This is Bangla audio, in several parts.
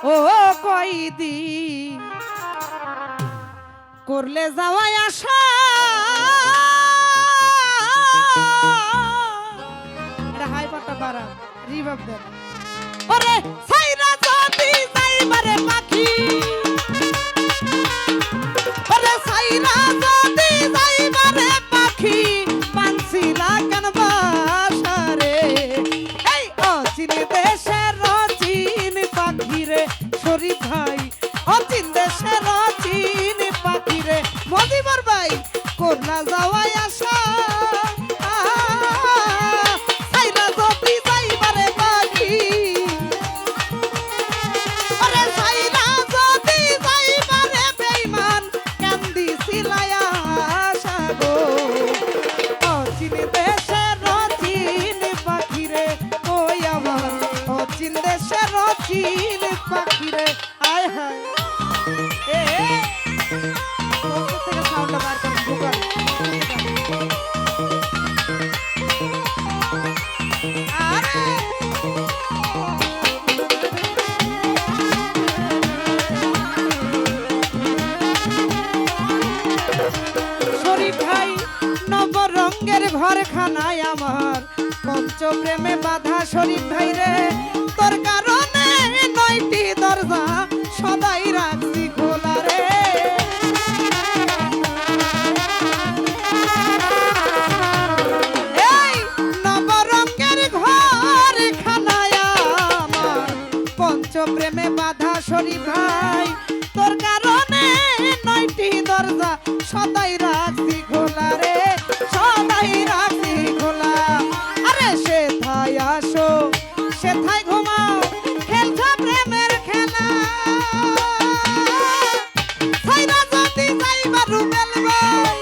ও কয়দি করলে যাওয়াই আশা এটা হাই পাটা বাড়া রিভাব দেন ওরে সাইরা যদি যাইবারে পাখি ওরে সাইরা যদি যাইবারে পাখি পানছিলা কেন বাসারে এই অচিন দেশের অচিন পাখি রে শরীফ ভাই অচিন দেশের অচিন পাখি রে মদিবার ভাই করলা যাওয়াই আশা চিন পাখি রে আয় হায় এ থেকে সাউন্ডটা বার করেন গুগল আরে শরীফ ভাই নবরঙ্গের ঘরখানায় আমার পঞ্চপ্রেমে বাধা শরীফ ভাই রে তোর কারণে 9টি দরজা সদাই রাখছি খোলা রে এই নবরঙ্গের ঘরখানায় আমার পঞ্চপ্রেমে বাধা শরীফ ভাই তোর কারণে 9টি দরজা সদাই রাখছি খোলা রে সদাই রাখছি খোলা আরে সেথায় আসো সেথায় ঘুমাও খেলছো প্রেমের খেলা সাইরা যদি যাইবা রুবেল ভাই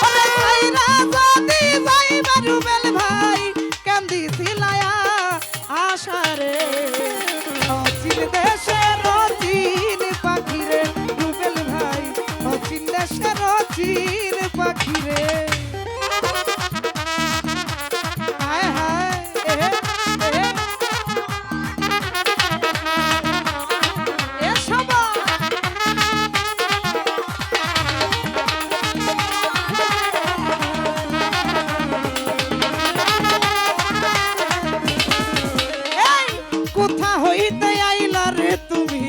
ওরে সাইরা যদি যাইবা রুবেল ভাই কান্দি সিলায়া আশারে অচিন দেশের অচিন পাখি রে রুবেল ভাই অচিন দেশের অচিন পাখি রে কোথা হইতে আইলা রে তুমি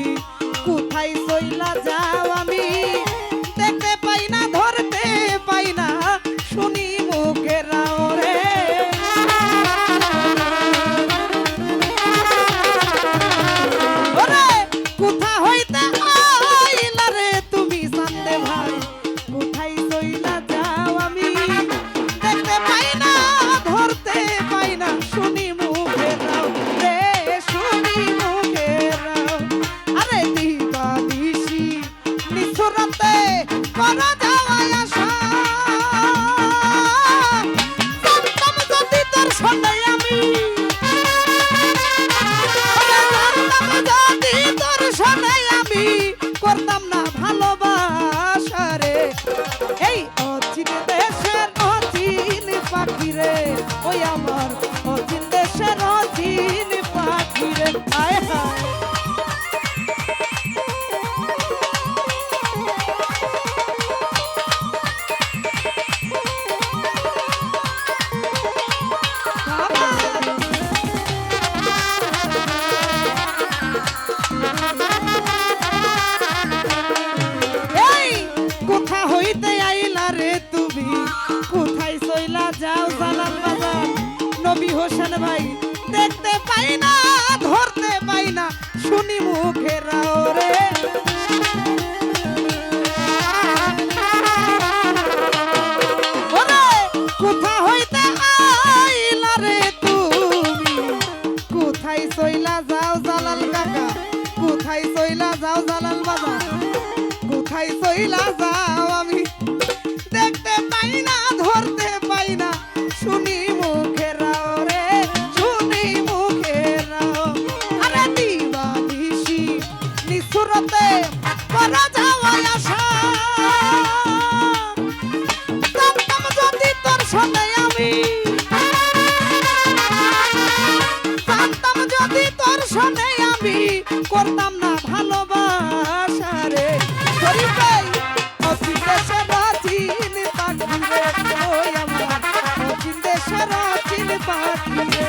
কোথায় চইলা যাও আমি দেখতে পাই না ধরতে পাই না শুনি মুখের রে ওরে কোথা হইতে আইলা রে তুমি সান্দে ভাই কোথায় চইলা যাও আমি দেখতে পাই না ধরতে পাই না শুনি মুখের রে শুনি মুখের আরে দিবা দিশি নিছুরাতে করা যাওয়াই আশা জানতাম যদি তোর সঙ্গে আমি জানতাম যদি তোর সঙ্গে আমি করতাম না ভালোবাসা রে এই অচিন দেশের অচিন পাখি রে ওই আমার অচিন দেশের অচিন পাখি রে আয় হায় কোথা হইতে আইলা রে তুমি কোথায় চইলা যাও জালাল বাজার নবী হোসেন ভাই দেখতে পাই না ধরতে পাই না শুনি মুখের রে ওরে কোথা হইতে আইলা রে তুমি কোথায় চইলা যাও জালাল কাকা কোথায় চইলা যাও জালাল বাজার কোথায় চইলা যাও আমি দেখতে পাই না ধরতে পাই না শুনি মুখের রে শুনি মুখের আরে দিবা দিশি নিছুরতে করা যাওয়াই আশা জানতাম যদি তোর সঙ্গে আমি জানতাম যদি তোর সঙ্গে পাখি রে।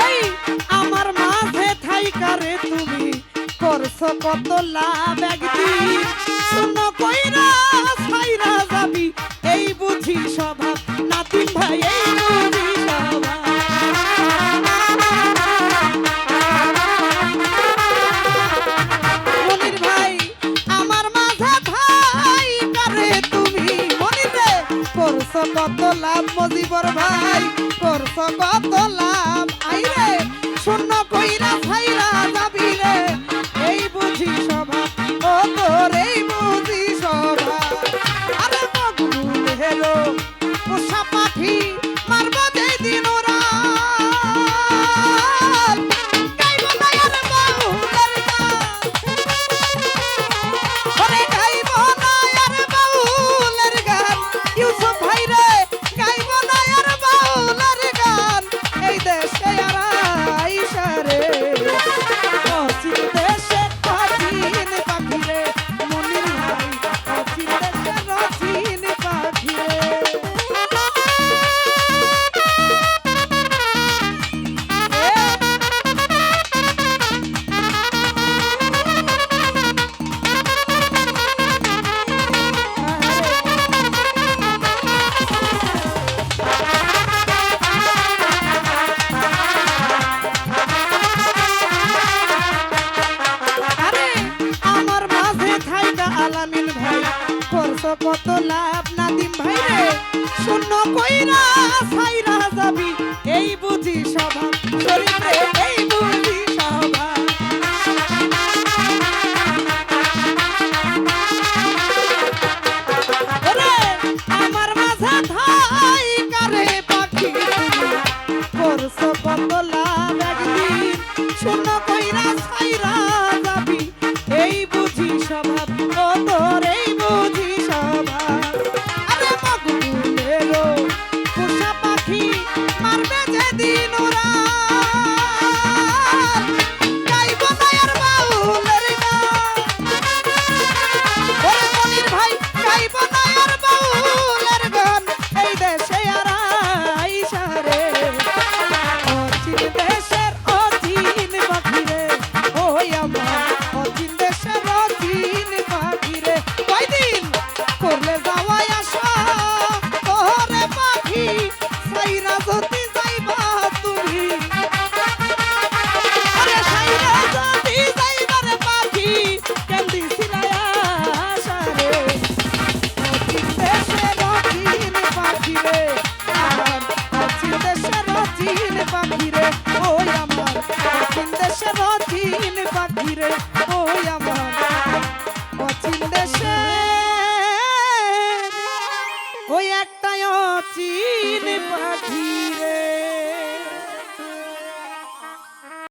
এই আমার মাঝে থাইকা রে তুমি করছো কত লাভ একদিন শূন্য কইরা ছাইরা যাবি এই বুঝি স্বভাব নাতিন ভাই এই বুঝি স্বভাব। মনির ভাই আমার মাঝে থাইকা রে তুমি মনির রে করছো কত লাভ মজিবর ভাই করছো কত লাভ আই রে শূন্য কইরা ছাইরা যাবি রে এই বুঝি স্বভাব ও তোর এই বুঝি স্বভাব। আরে মগরুল হেলো পোষা পাখি মারবো যেই দিন ওরা গাইব না আর বাউলের গান ওরে গাইব না আর বাউলের গান ইউসুফ ভাই রে গাইব না আর বাউলের গান এই দেশে আর আইসা রে অচিন দেশে অচিন পাখি রে মনির ভাই অচিন দেশে অচিন পাখি রে। আরে আমার মাঝে থাইকা আলামিন ভাই করছো কত লাভ নাদিম ভাই রে শূন্য কইরা ছাইরা যাবি এই বুঝি স্বভাব শরীফ রে এই বুঝি স্বভাব। ওরে আমার মাঝে থাইকা রে পাখি তুমি করছো কত লাভ একদিন শূন্য কইরা ছাইরা যাবি এই বুঝি স্বভাব ও তোর এই বুঝি স্বভাব। আরে মগরুলেরও পোষা পাখি মারবে যেদিন ওরা গাইব না আর বাউলের গান ওরে মনির ভাই গাইব না আর বাউলের গান এই দেশে আর আইসা রে অচিন দেশের অচিন পাখি রে ওই আমার অচিন দেশের অচিন পাখি রে। কয়দিন করলে যাওয়াই আসা ওরে পাখি সাইরা যদি যাইবা তুমি আরে সাইরা যদি যাইবা রে পাখি কেন্দি সিলায়া আসা রে অচিন দেশের অচিন পাখি রে আমার অচিন দেশের অচিন পাখি রে ওই আমার অচিন দেশের অচিন পাখি রে।